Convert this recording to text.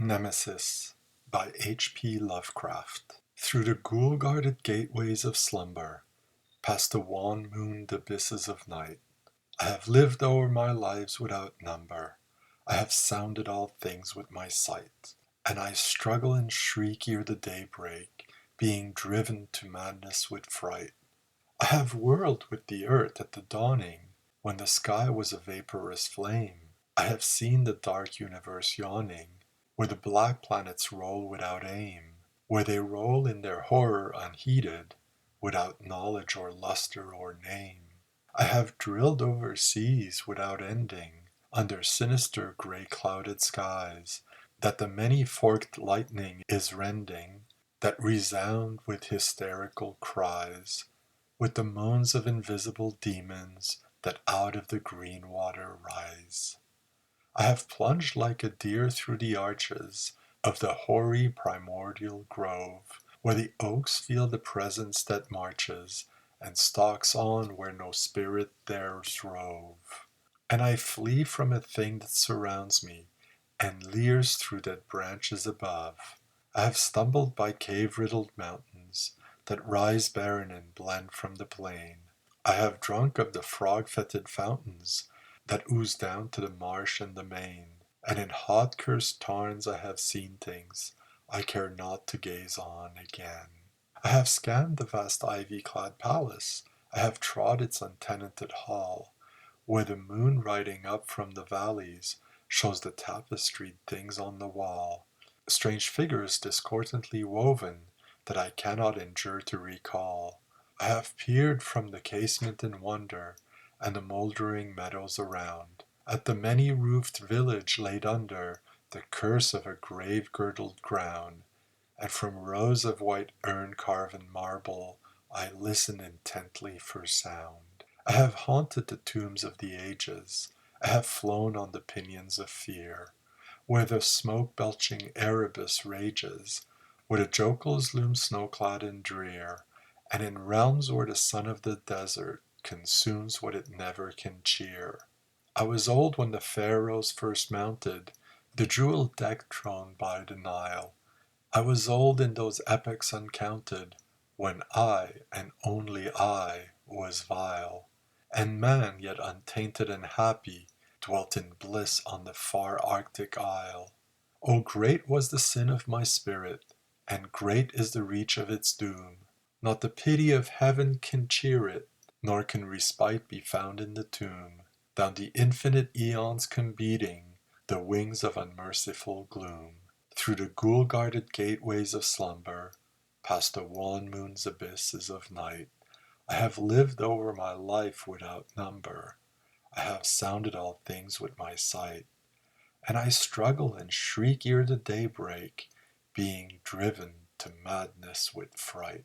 Nemesis by H.P. Lovecraft. Through the ghoul-guarded gateways of slumber, past the wan-mooned abysses of night, I have lived o'er my lives without number. I have sounded all things with my sight, and I struggle and shriek ere the daybreak, being driven to madness with fright. I have whirled with the earth at the dawning, when the sky was a vaporous flame. I have seen the dark universe yawning, where the black planets roll without aim, where they roll in their horror unheeded, without knowledge or luster or name. I have drilled over seas without ending, under sinister gray clouded skies, that the many-forked lightning is rending, that resound with hysterical cries, with the moans of invisible demons that out of the green water rise. I have plunged like a deer through the arches of the hoary primordial grove, where the oaks feel the presence that marches, and stalks on where no spirit dares rove. And I flee from a thing that surrounds me, and leers through dead branches above. I have stumbled by cave-riddled mountains, that rise barren and blend from the plain. I have drunk of the frog-fetid fountains, that ooze down to the marsh and the main, and in hot cursed tarns I have seen things I care not to gaze on again. I have scanned the vast ivy-clad palace, I have trod its untenanted hall, where the moon riding up from the valleys shows the tapestried things on the wall, strange figures discordantly woven that I cannot endure to recall. I have peered from the casement in wonder, and the mouldering meadows around, at the many-roofed village laid under the curse of a grave-girdled ground, and from rows of white urn-carven marble I listen intently for sound. I have haunted the tombs of the ages, I have flown on the pinions of fear, where the smoke-belching Erebus rages, where the jocals loom snow-clad and drear, and in realms where the sun of the desert consumes what it never can cheer. I was old when the pharaohs first mounted the jewel-decked throne by the Nile. I was old in those epochs uncounted, when I, and only I, was vile, and man, yet untainted and happy, dwelt in bliss on the far Arctic isle. O great was the sin of my spirit, and great is the reach of its doom. Not the pity of heaven can cheer it, nor can respite be found in the tomb. Down the infinite aeons come beating the wings of unmerciful gloom. Through the ghoul-guarded gateways of slumber, past the wan moon's abysses of night, I have lived over my life without number. I have sounded all things with my sight, and I struggle and shriek ere the daybreak, being driven to madness with fright.